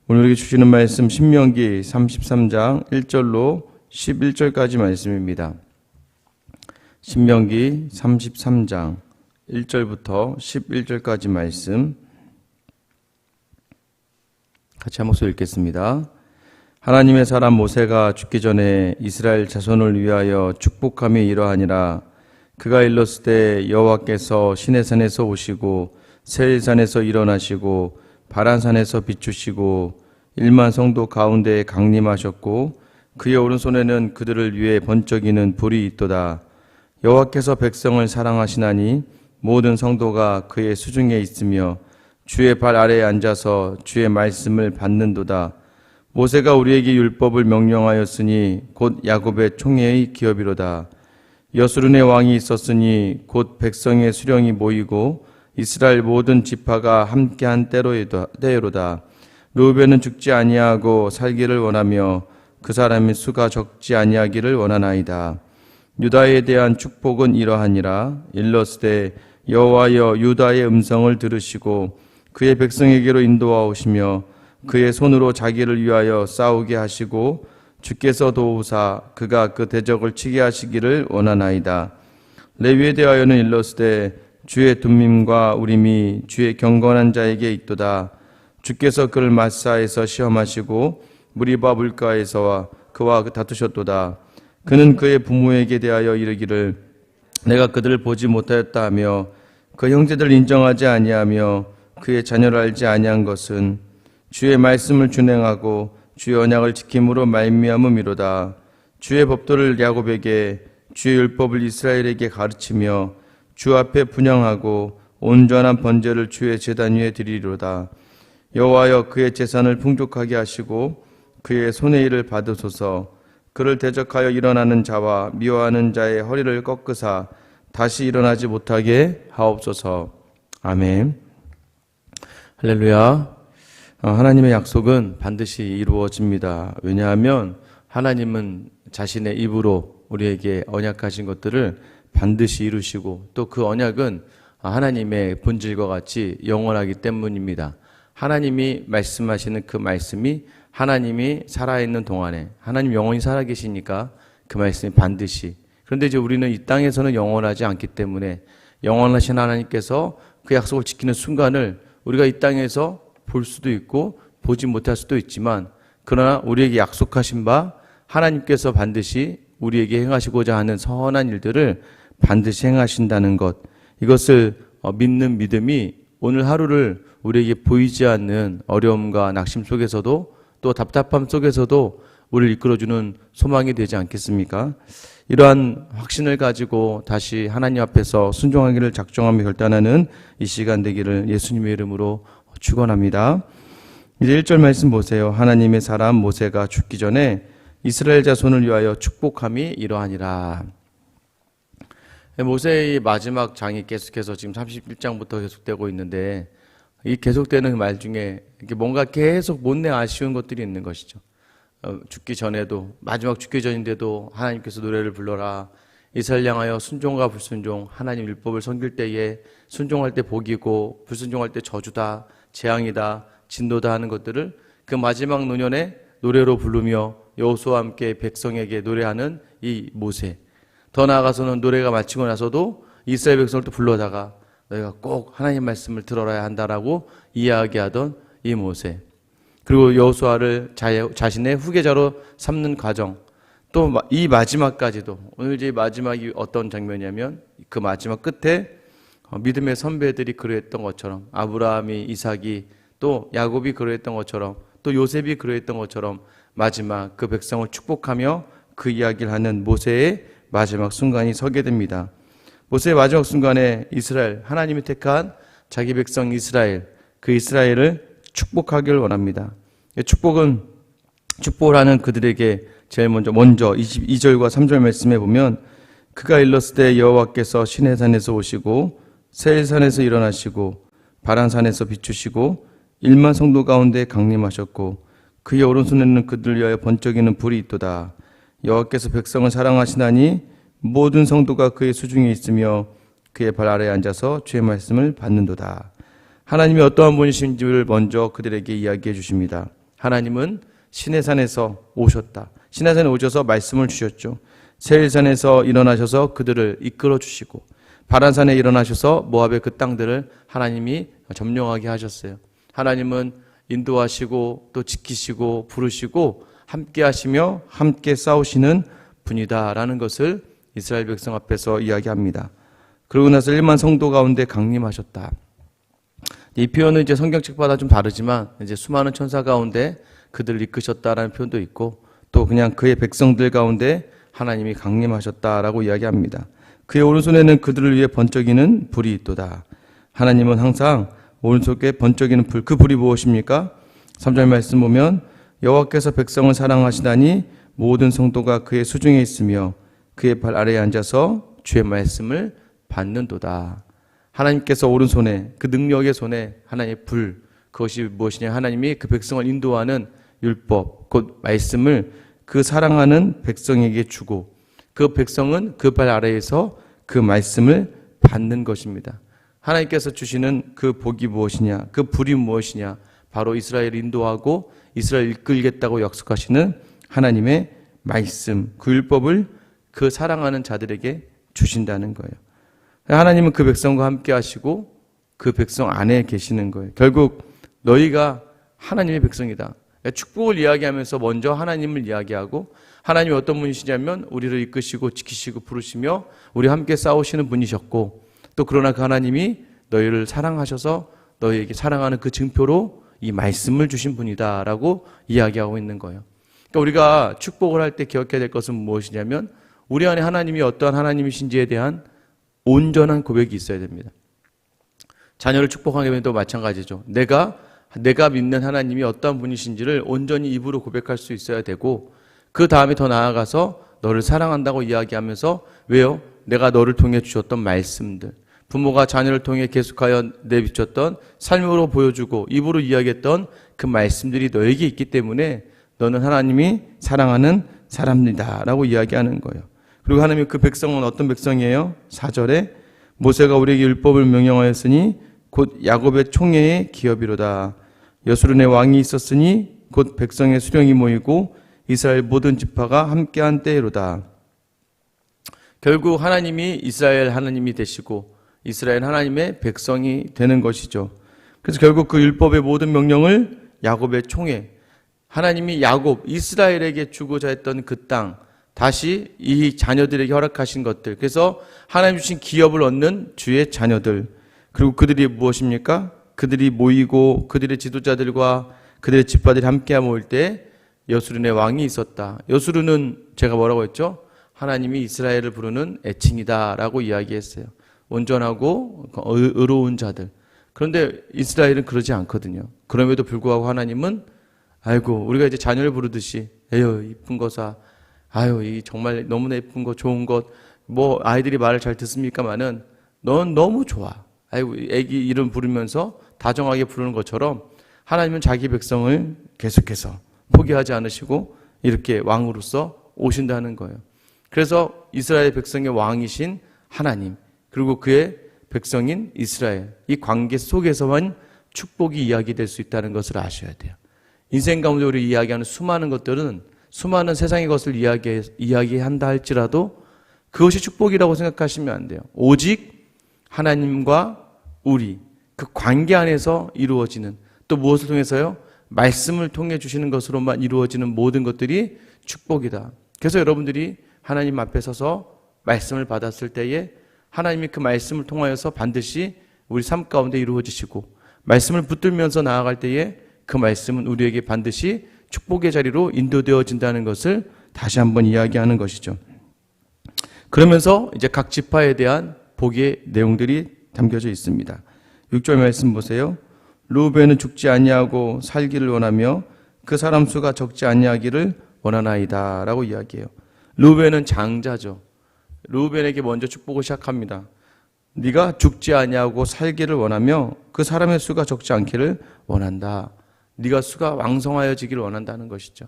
오늘 주시는 말씀 신명기 33장 1절로 11절까지 말씀입니다. 신명기 33장 1절부터 11절까지 말씀 같이 한 목소리 읽겠습니다. 하나님의 사람 모세가 죽기 전에 이스라엘 자손을 위하여 축복함이 이러하니라. 그가 일렀을 때 여호와께서 시내산에서 오시고 세일산에서 일어나시고 바란산에서 비추시고 1만 성도 가운데에 강림하셨고 그의 오른손에는 그들을 위해 번쩍이는 불이 있도다. 여호와께서 백성을 사랑하시나니 모든 성도가 그의 수중에 있으며 주의 발 아래에 앉아서 주의 말씀을 받는도다. 모세가 우리에게 율법을 명령하였으니 곧 야곱의 총회의 기업이로다. 여수른의 왕이 있었으니 곧 백성의 수령이 모이고 이스라엘 모든 지파가 함께한 때로다. 르우벤은 죽지 아니하고 살기를 원하며 그 사람의 수가 적지 아니하기를 원하나이다. 유다에 대한 축복은 이러하니라. 일렀으되 여호와여 유다의 음성을 들으시고 그의 백성에게로 인도하오시며 그의 손으로 자기를 위하여 싸우게 하시고 주께서 도우사 그가 그 대적을 치게 하시기를 원하나이다. 레위에 대하여는 일렀으되 주의 둠밈과 우림이 주의 경건한 자에게 있도다. 주께서 그를 마사에서 시험하시고 무리바 물가에서와 그와 다투셨도다. 그는 그의 부모에게 대하여 이르기를 내가 그들을 보지 못하였다 하며 그 형제들을 인정하지 아니하며 그의 자녀를 알지 아니한 것은 주의 말씀을 준행하고 주의 언약을 지킴으로 말미암음이로다. 주의 법도를 야곱에게 주의 율법을 이스라엘에게 가르치며 주 앞에 분향하고 온전한 번제를 주의 제단 위에 드리리로다. 여호와여 그의 재산을 풍족하게 하시고 그의 손의 일을 받으소서. 그를 대적하여 일어나는 자와 미워하는 자의 허리를 꺾으사 다시 일어나지 못하게 하옵소서. 아멘. 할렐루야. 하나님의 약속은 반드시 이루어집니다. 왜냐하면 하나님은 자신의 입으로 우리에게 언약하신 것들을 반드시 이루시고 또 그 언약은 하나님의 본질과 같이 영원하기 때문입니다. 하나님이 말씀하시는 그 말씀이 하나님이 살아있는 동안에 하나님 영원히 살아계시니까 그 말씀이 반드시. 그런데 이제 우리는 이 땅에서는 영원하지 않기 때문에 영원하신 하나님께서 그 약속을 지키는 순간을 우리가 이 땅에서 볼 수도 있고 보지 못할 수도 있지만 그러나 우리에게 약속하신 바 하나님께서 반드시 우리에게 행하시고자 하는 선한 일들을 반드시 행하신다는 것, 이것을 믿는 믿음이 오늘 하루를 우리에게 보이지 않는 어려움과 낙심 속에서도 또 답답함 속에서도 우리를 이끌어주는 소망이 되지 않겠습니까? 이러한 확신을 가지고 다시 하나님 앞에서 순종하기를 작정하며 결단하는 이 시간 되기를 예수님의 이름으로 축원합니다. 이제 1절 말씀 보세요. 하나님의 사람 모세가 죽기 전에 이스라엘 자손을 위하여 축복함이 이러하니라. 모세의 마지막 장이 계속해서 지금 31장부터 계속되고 있는데 이 계속되는 말 중에 뭔가 계속 못내 아쉬운 것들이 있는 것이죠. 죽기 전에도 마지막 죽기 전인데도 하나님께서 노래를 불러라. 이스라엘 향하여 순종과 불순종, 하나님 율법을 섬길 때에 순종할 때 복이고 불순종할 때 저주다, 재앙이다, 진노다 하는 것들을 그 마지막 노년에 노래로 부르며 여호수아와 함께 백성에게 노래하는 이 모세. 더 나아가서는 노래가 마치고 나서도 이스라엘 백성을 또 불러다가 너희가 꼭 하나님 말씀을 들어야 한다라고 이야기하던 이 모세. 그리고 여호수아를 자신의 후계자로 삼는 과정. 또 이 마지막까지도 오늘 이제 마지막이 어떤 장면이냐면 그 마지막 끝에 믿음의 선배들이 그러했던 것처럼 아브라함이 이삭이 또 야곱이 그러했던 것처럼 또 요셉이 그러했던 것처럼 마지막 그 백성을 축복하며 그 이야기를 하는 모세의 마지막 순간이 서게 됩니다. 모세의 마지막 순간에 이스라엘, 하나님이 택한 자기 백성 이스라엘, 그 이스라엘을 축복하기를 원합니다. 축복을 하는 그들에게 제일 먼저 22절과 3절 말씀에 보면 그가 일렀을 때 여호와께서 시내산에서 오시고 세일산에서 일어나시고 바란산에서 비추시고 1만 성도 가운데 강림하셨고 그의 오른손에는 그들을 위하여 번쩍이는 불이 있도다. 여호와께서 백성을 사랑하시나니 모든 성도가 그의 수중에 있으며 그의 발 아래에 앉아서 주의 말씀을 받는도다. 하나님이 어떠한 분이신지를 먼저 그들에게 이야기해 주십니다. 하나님은 시내산에서 오셨다. 시내산에 오셔서 말씀을 주셨죠. 세일산에서 일어나셔서 그들을 이끌어 주시고 바란산에 일어나셔서 모압의 그 땅들을 하나님이 점령하게 하셨어요. 하나님은 인도하시고 또 지키시고 부르시고 함께 하시며 함께 싸우시는 분이다라는 것을 이스라엘 백성 앞에서 이야기합니다. 그러고 나서 1만 성도 가운데 강림하셨다. 이 표현은 이제 성경책마다 좀 다르지만 이제 수많은 천사 가운데 그들을 이끄셨다라는 표현도 있고 또 그냥 그의 백성들 가운데 하나님이 강림하셨다라고 이야기합니다. 그의 오른손에는 그들을 위해 번쩍이는 불이 있도다. 하나님은 항상 오른손에 번쩍이는 불, 그 불이 무엇입니까? 3절 말씀 보면 여호와께서 백성을 사랑하시다니 모든 성도가 그의 수중에 있으며 그의 발 아래에 앉아서 주의 말씀을 받는도다. 하나님께서 오른손에 그 능력의 손에 하나님의 불, 그것이 무엇이냐? 하나님이 그 백성을 인도하는 율법, 곧 말씀을 그 사랑하는 백성에게 주고 그 백성은 그 발 아래에서 그 말씀을 받는 것입니다. 하나님께서 주시는 그 복이 무엇이냐? 그 불이 무엇이냐? 바로 이스라엘을 인도하고 이스라엘을 이끌겠다고 약속하시는 하나님의 말씀, 그 율법을 그 사랑하는 자들에게 주신다는 거예요. 하나님은 그 백성과 함께 하시고 그 백성 안에 계시는 거예요. 결국 너희가 하나님의 백성이다. 축복을 이야기하면서 먼저 하나님을 이야기하고 하나님이 어떤 분이시냐면 우리를 이끄시고 지키시고 부르시며 우리 함께 싸우시는 분이셨고 또 그러나 그 하나님이 너희를 사랑하셔서 너희에게 사랑하는 그 증표로 이 말씀을 주신 분이다라고 이야기하고 있는 거예요. 그러니까 우리가 축복을 할 때 기억해야 될 것은 무엇이냐면 우리 안에 하나님이 어떠한 하나님이신지에 대한 온전한 고백이 있어야 됩니다. 자녀를 축복하게 되면 또 마찬가지죠. 내가 믿는 하나님이 어떠한 분이신지를 온전히 입으로 고백할 수 있어야 되고 그 다음에 더 나아가서 너를 사랑한다고 이야기하면서 왜요? 내가 너를 통해 주셨던 말씀들, 부모가 자녀를 통해 계속하여 내비쳤던 삶으로 보여주고 입으로 이야기했던 그 말씀들이 너에게 있기 때문에 너는 하나님이 사랑하는 사람이다 라고 이야기하는 거예요. 그리고 하나님의 그 백성은 어떤 백성이에요? 4절에 모세가 우리에게 율법을 명령하였으니 곧 야곱의 총회의 기업이로다. 여수론의 왕이 있었으니 곧 백성의 수령이 모이고 이스라엘 모든 지파가 함께한 때로다. 결국 하나님이 이스라엘 하나님이 되시고 이스라엘 하나님의 백성이 되는 것이죠. 그래서 결국 그 율법의 모든 명령을 야곱의 총회, 하나님이 야곱, 이스라엘에게 주고자 했던 그 땅, 다시 이 자녀들에게 허락하신 것들, 그래서 하나님 주신 기업을 얻는 주의 자녀들, 그리고 그들이 무엇입니까? 그들이 모이고 그들의 지도자들과 그들의 집파들이 함께 모일 때 여수론의 왕이 있었다. 여수론은 제가 뭐라고 했죠? 하나님이 이스라엘을 부르는 애칭이다라고 이야기했어요. 온전하고 의로운 자들. 그런데 이스라엘은 그러지 않거든요. 그럼에도 불구하고 하나님은 아이고 우리가 이제 자녀를 부르듯이 에휴 이쁜 거사, 아유 이 정말 너무나 예쁜 것 좋은 것, 뭐 아이들이 말을 잘 듣습니까마는 넌 너무 좋아. 아이고 애기 이름 부르면서 다정하게 부르는 것처럼 하나님은 자기 백성을 계속해서 포기하지 않으시고 이렇게 왕으로서 오신다는 거예요. 그래서 이스라엘 백성의 왕이신 하나님, 그리고 그의 백성인 이스라엘, 이 관계 속에서만 축복이 이야기될 수 있다는 것을 아셔야 돼요. 인생 가운데 우리 이야기하는 수많은 것들은 수많은 세상의 것을 이야기한다 할지라도 그것이 축복이라고 생각하시면 안 돼요. 오직 하나님과 우리 그 관계 안에서 이루어지는, 또 무엇을 통해서요? 말씀을 통해 주시는 것으로만 이루어지는 모든 것들이 축복이다. 그래서 여러분들이 하나님 앞에 서서 말씀을 받았을 때에 하나님이 그 말씀을 통하여서 반드시 우리 삶 가운데 이루어지시고, 말씀을 붙들면서 나아갈 때에 그 말씀은 우리에게 반드시 축복의 자리로 인도되어진다는 것을 다시 한번 이야기하는 것이죠. 그러면서 이제 각 지파에 대한 복의 내용들이 담겨져 있습니다. 6절 말씀 보세요. 르우벤은 죽지 아니하고 살기를 원하며 그 사람 수가 적지 아니하기를 원하나이다 라고 이야기해요. 르우벤은 장자죠. 르우벤에게 먼저 축복을 시작합니다. 네가 죽지 아니하고 살기를 원하며 그 사람의 수가 적지 않기를 원한다. 네가 수가 왕성하여지기를 원한다는 것이죠.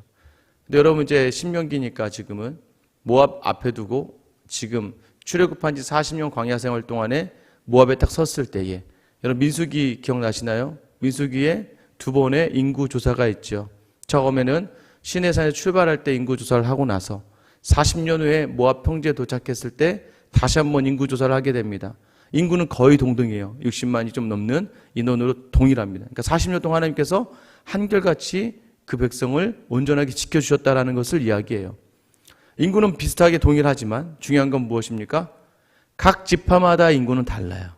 근데 여러분 이제 신명기니까 지금은 모압 앞에 두고 지금 출애굽한 지 40년 광야 생활 동안에 모압에 딱 섰을 때에, 여러분 민수기 기억나시나요? 민수기에 두 번의 인구 조사가 있죠. 처음에는 시내산에 출발할 때 인구조사를 하고 나서 40년 후에 모압 평지에 도착했을 때 다시 한번 인구조사를 하게 됩니다. 인구는 거의 동등해요. 60만이 좀 넘는 인원으로 동일합니다. 그러니까 40년 동안 하나님께서 한결같이 그 백성을 온전하게 지켜주셨다라는 것을 이야기해요. 인구는 비슷하게 동일하지만 중요한 건 무엇입니까? 각 지파마다 인구는 달라요.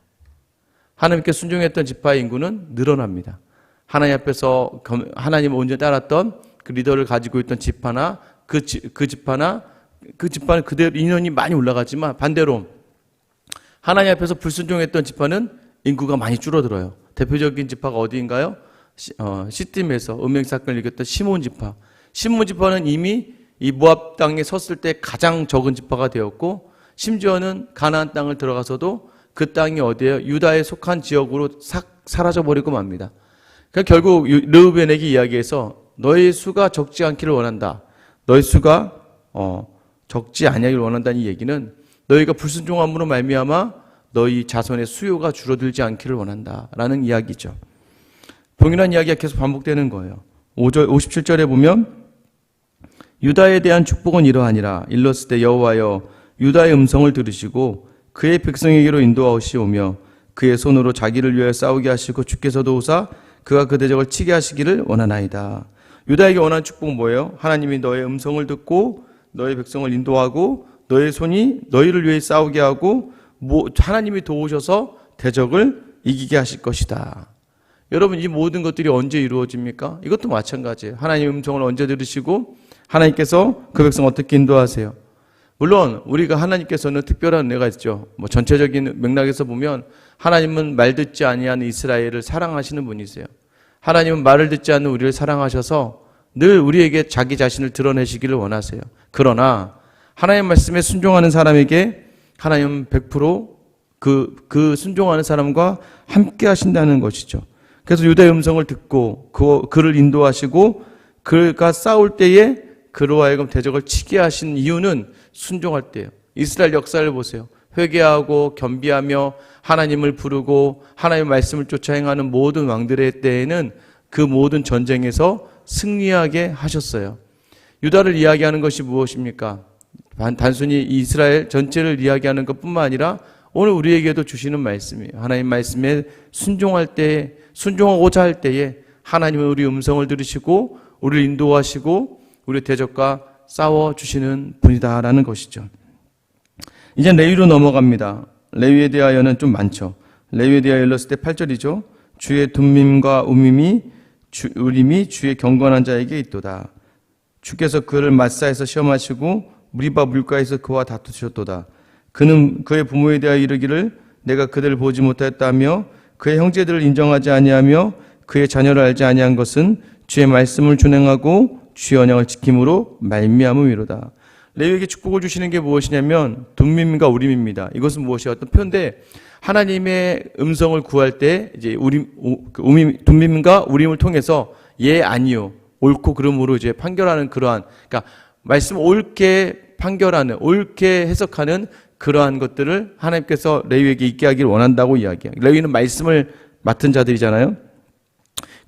하나님께 순종했던 지파의 인구는 늘어납니다. 하나님 앞에서 하나님을 온전히 따랐던 그 리더를 가지고 있던 지파나 그 지파는 그대로 인원이 많이 올라가지만 반대로 하나님 앞에서 불순종했던 지파는 인구가 많이 줄어들어요. 대표적인 지파가 어디인가요? 시딤에서 음행사건을 일으켰던 시몬 지파. 시몬 지파는 이미 이 모압 땅에 섰을 때 가장 적은 지파가 되었고 심지어는 가나안 땅을 들어가서도 그 땅이 어디예요? 유다에 속한 지역으로 싹 사라져버리고 맙니다. 그러니까 결국 르우벤에게 이야기해서 너의 수가 적지 않기를 원한다. 너의 수가 적지 아니하기를 원한다는 이 얘기는 너희가 불순종함으로 말미암아 너희 자손의 수요가 줄어들지 않기를 원한다라는 이야기죠. 동일한 이야기가 계속 반복되는 거예요. 57절에 보면 유다에 대한 축복은 이러하니라. 일렀을 때 여호와여 유다의 음성을 들으시고 그의 백성에게로 인도하시오며 그의 손으로 자기를 위하여 싸우게 하시고 주께서도 오사 그가 그 대적을 치게 하시기를 원하나이다. 유다에게 원하는 축복은 뭐예요? 하나님이 너의 음성을 듣고 너의 백성을 인도하고 너의 손이 너희를 위해 싸우게 하고 하나님이 도우셔서 대적을 이기게 하실 것이다. 여러분 이 모든 것들이 언제 이루어집니까? 이것도 마찬가지예요. 하나님의 음성을 언제 들으시고 하나님께서 그 백성 어떻게 인도하세요? 물론 우리가 하나님께서는 특별한 은혜가 있죠. 전체적인 맥락에서 보면 하나님은 말 듣지 아니하는 이스라엘을 사랑하시는 분이세요. 하나님은 말을 듣지 않는 우리를 사랑하셔서 늘 우리에게 자기 자신을 드러내시기를 원하세요. 그러나 하나님의 말씀에 순종하는 사람에게 하나님은 100% 그 순종하는 사람과 함께 하신다는 것이죠. 그래서 유다의 음성을 듣고 그를 인도하시고 그가 싸울 때에 그로 하여금 대적을 치게 하신 이유는 순종할 때예요. 이스라엘 역사를 보세요. 회개하고 겸비하며 하나님을 부르고 하나님의 말씀을 쫓아 행하는 모든 왕들의 때에는 그 모든 전쟁에서 승리하게 하셨어요. 유다를 이야기하는 것이 무엇입니까? 단순히 이스라엘 전체를 이야기하는 것뿐만 아니라 오늘 우리에게도 주시는 말씀이에요. 하나님 말씀에 순종하고자 할 때에 하나님은 우리 음성을 들으시고 우리를 인도하시고 우리 대적과 싸워주시는 분이다라는 것이죠. 이제 레위로 넘어갑니다. 레위에 대하여는 좀 많죠. 레위에 대하여 일렀을 때 8절이죠. 주의 둠밈과 우림이 주의 경건한 자에게 있도다. 주께서 그를 마사에서 시험하시고 무리바 물가에서 그와 다투셨도다. 그는 그의 부모에 대하여 이르기를 내가 그들을 보지 못하였다며 그의 형제들을 인정하지 아니하며 그의 자녀를 알지 아니한 것은 주의 말씀을 준행하고 주의 언약을 지킴으로 말미암음이로다. 레위에게 축복을 주시는 게 무엇이냐면 둠밈과 우림입니다. 이것은 무엇이야? 어떤 표현인데 하나님의 음성을 구할 때 이제 둠밈과 우림을 통해서 예 아니요 옳고 그름으로 이제 판결하는 그러한 그러니까 말씀 옳게 판결하는 옳게 해석하는 그러한 것들을 하나님께서 레위에게 있게 하기를 원한다고 이야기해요. 레위는 말씀을 맡은 자들이잖아요.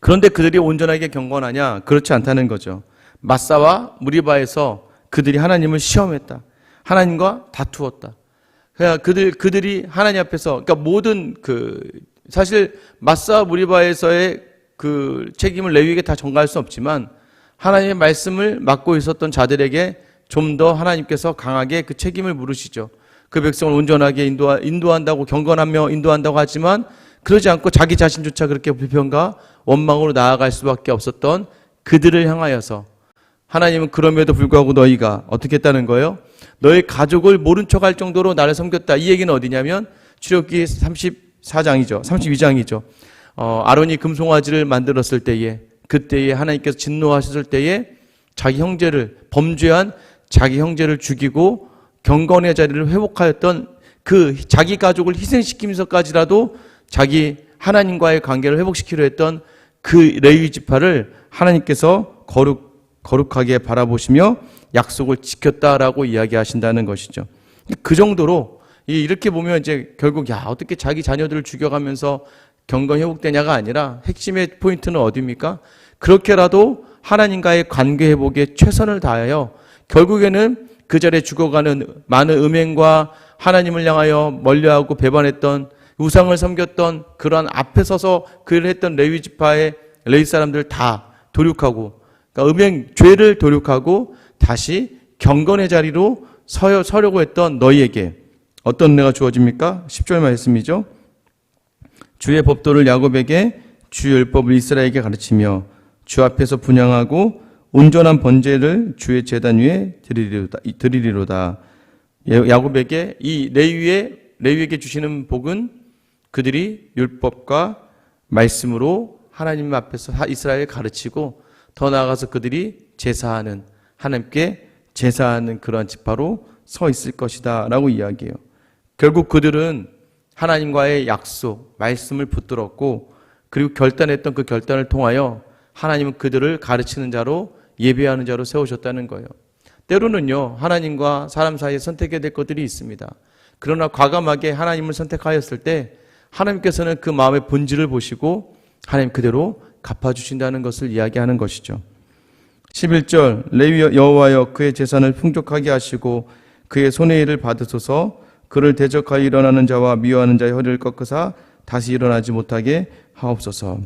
그런데 그들이 온전하게 경건하냐? 그렇지 않다는 거죠. 마사와 무리바에서 그들이 하나님을 시험했다. 하나님과 다투었다. 그러니까 그들이 하나님 앞에서 그러니까 모든 사실 마사와 무리바에서의 그 책임을 레위에게 다 전가할 수 없지만 하나님의 말씀을 맡고 있었던 자들에게 좀 더 하나님께서 강하게 그 책임을 물으시죠. 그 백성을 온전하게 인도한다고 경건하며 인도한다고 하지만 그러지 않고 자기 자신조차 그렇게 불평과 원망으로 나아갈 수밖에 없었던 그들을 향하여서 하나님은 그럼에도 불구하고 너희가 어떻게 했다는 거예요? 너희 가족을 모른 척할 정도로 나를 섬겼다. 이 얘기는 어디냐면 출애굽기 32장이죠. 아론이 금송아지를 만들었을 때에 그때에 하나님께서 진노하셨을 때에 자기 형제를 범죄한 자기 형제를 죽이고 경건의 자리를 회복하였던 그 자기 가족을 희생시키면서까지라도 자기 하나님과의 관계를 회복시키려 했던 그 레위 지파를 하나님께서 거룩하게 바라보시며 약속을 지켰다라고 이야기하신다는 것이죠. 그 정도로 이렇게 보면 이제 결국 어떻게 자기 자녀들을 죽여가면서 경건 회복되냐가 아니라 핵심의 포인트는 어디입니까? 그렇게라도 하나님과의 관계 회복에 최선을 다하여 결국에는 그 자리에 죽어가는 많은 음행과 하나님을 향하여 멀리하고 배반했던 우상을 섬겼던 그러한 앞에 서서 그 일을 했던 레위 지파의 레위 사람들 다 도륙하고, 그러니까 음행 죄를 도륙하고 다시 경건의 자리로 서려고 했던 너희에게 어떤 은혜가 주어집니까? 10절 말씀이죠. 주의 법도를 야곱에게, 주의 율법을 이스라엘에게 가르치며 주 앞에서 분향하고 온전한 번제를 주의 제단 위에 드리리로다. 야곱에게, 이 레위에게 주시는 복은 그들이 율법과 말씀으로 하나님 앞에서 이스라엘을 가르치고, 더 나아가서 그들이 제사하는, 하나님께 제사하는 그러한 지파로 서 있을 것이다 라고 이야기해요. 결국 그들은 하나님과의 약속, 말씀을 붙들었고, 그리고 결단했던 그 결단을 통하여 하나님은 그들을 가르치는 자로, 예배하는 자로 세우셨다는 거예요. 때로는요, 하나님과 사람 사이에 선택해야 될 것들이 있습니다. 그러나 과감하게 하나님을 선택하였을 때 하나님께서는 그 마음의 본질을 보시고 하나님 그대로 갚아주신다는 것을 이야기하는 것이죠. 11절, 레위 여호와여 그의 재산을 풍족하게 하시고 그의 손의 일을 받으소서. 그를 대적하여 일어나는 자와 미워하는 자의 허리를 꺾으사 다시 일어나지 못하게 하옵소서.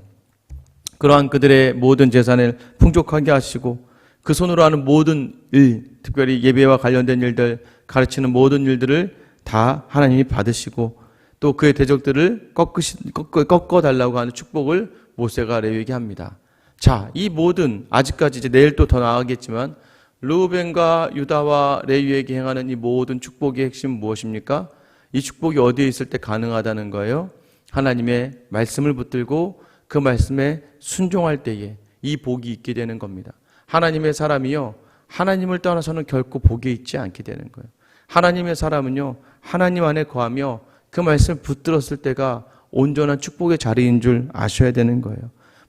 그러한 그들의 모든 재산을 풍족하게 하시고 그 손으로 하는 모든 일, 특별히 예배와 관련된 일들, 가르치는 모든 일들을 다 하나님이 받으시고 또 그의 대적들을 꺾어달라고 하는 축복을 모세가 레위에게 합니다. 자, 이 모든, 아직까지 이제 내일 또 더 나아가겠지만 르우벤과 유다와 레위에게 행하는 이 모든 축복의 핵심은 무엇입니까? 이 축복이 어디에 있을 때 가능하다는 거예요? 하나님의 말씀을 붙들고 그 말씀에 순종할 때에 이 복이 있게 되는 겁니다. 하나님의 사람이요, 하나님을 떠나서는 결코 복이 있지 않게 되는 거예요. 하나님의 사람은요, 하나님 안에 거하며 그 말씀을 붙들었을 때가 온전한 축복의 자리인 줄 아셔야 되는 거예요.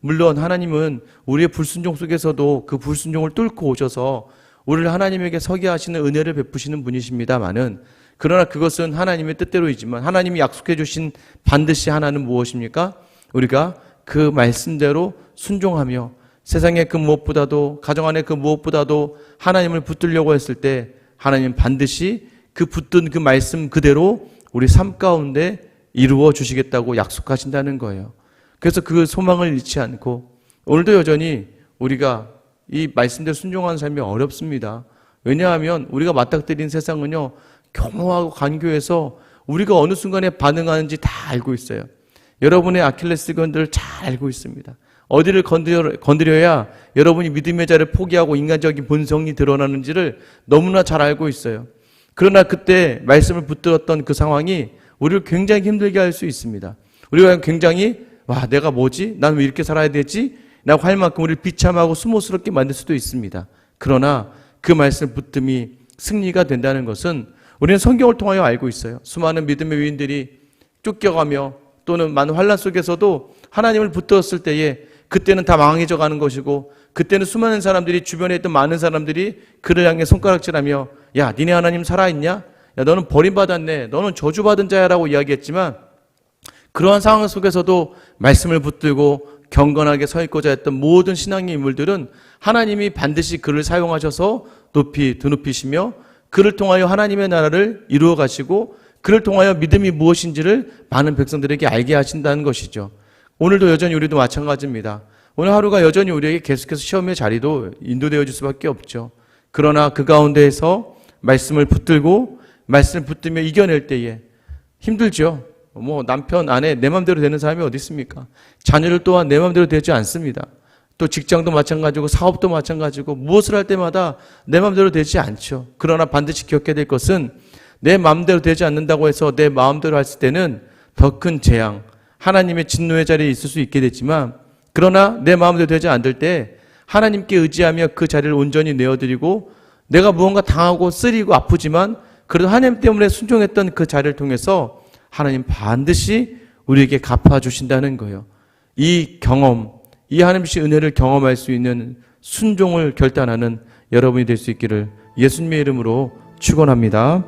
물론 하나님은 우리의 불순종 속에서도 그 불순종을 뚫고 오셔서 우리를 하나님에게 서게 하시는 은혜를 베푸시는 분이십니다마는, 그러나 그것은 하나님의 뜻대로이지만 하나님이 약속해 주신 반드시 하나는 무엇입니까? 우리가 그 말씀대로 순종하며 세상의 그 무엇보다도, 가정 안의 그 무엇보다도 하나님을 붙들려고 했을 때 하나님은 반드시 그 붙든 그 말씀 그대로 우리 삶 가운데 이루어 주시겠다고 약속하신다는 거예요. 그래서 그 소망을 잃지 않고 오늘도 여전히 우리가 이 말씀대로 순종하는 삶이 어렵습니다. 왜냐하면 우리가 맞닥뜨린 세상은요, 교묘하고 간교해서 우리가 어느 순간에 반응하는지 다 알고 있어요. 여러분의 아킬레스건들을 잘 알고 있습니다. 어디를 건드려야 여러분이 믿음의 자를 포기하고 인간적인 본성이 드러나는지를 너무나 잘 알고 있어요. 그러나 그때 말씀을 붙들었던 그 상황이 우리를 굉장히 힘들게 할 수 있습니다. 우리가 굉장히 내가 뭐지? 난 왜 이렇게 살아야 되지? 라고 할 만큼 우리를 비참하고 수모스럽게 만들 수도 있습니다. 그러나 그 말씀 붙듦이 승리가 된다는 것은 우리는 성경을 통하여 알고 있어요. 수많은 믿음의 위인들이 쫓겨가며 또는 많은 환난 속에서도 하나님을 붙들었을 때에 그때는 다 망해져 가는 것이고, 그때는 수많은 사람들이, 주변에 있던 많은 사람들이 그를 향해 손가락질하며 야, 니네 하나님 살아있냐? 야, 너는 버림받았네. 너는 저주받은 자야 라고 이야기했지만, 그러한 상황 속에서도 말씀을 붙들고 경건하게 서 있고자 했던 모든 신앙의 인물들은 하나님이 반드시 그를 사용하셔서 높이 드높이시며 그를 통하여 하나님의 나라를 이루어 가시고 그를 통하여 믿음이 무엇인지를 많은 백성들에게 알게 하신다는 것이죠. 오늘도 여전히 우리도 마찬가지입니다. 오늘 하루가 여전히 우리에게 계속해서 시험의 자리도 인도되어질 수밖에 없죠. 그러나 그 가운데에서 말씀을 붙들고 말씀을 붙들며 이겨낼 때에 힘들죠. 남편, 아내 내 마음대로 되는 사람이 어디 있습니까? 자녀를 또한 내 마음대로 되지 않습니다. 또 직장도 마찬가지고 사업도 마찬가지고 무엇을 할 때마다 내 마음대로 되지 않죠. 그러나 반드시 기억해야 될 것은 내 마음대로 되지 않는다고 해서 내 마음대로 했을 때는 더 큰 재앙, 하나님의 진노의 자리에 있을 수 있게 됐지만, 그러나 내 마음대로 되지 않을 때 하나님께 의지하며 그 자리를 온전히 내어드리고 내가 무언가 당하고 쓰리고 아프지만 그래도 하나님 때문에 순종했던 그 자리를 통해서 하나님 반드시 우리에게 갚아주신다는 거예요. 이 경험, 이 하나님의 은혜를 경험할 수 있는 순종을 결단하는 여러분이 될 수 있기를 예수님의 이름으로 축원합니다.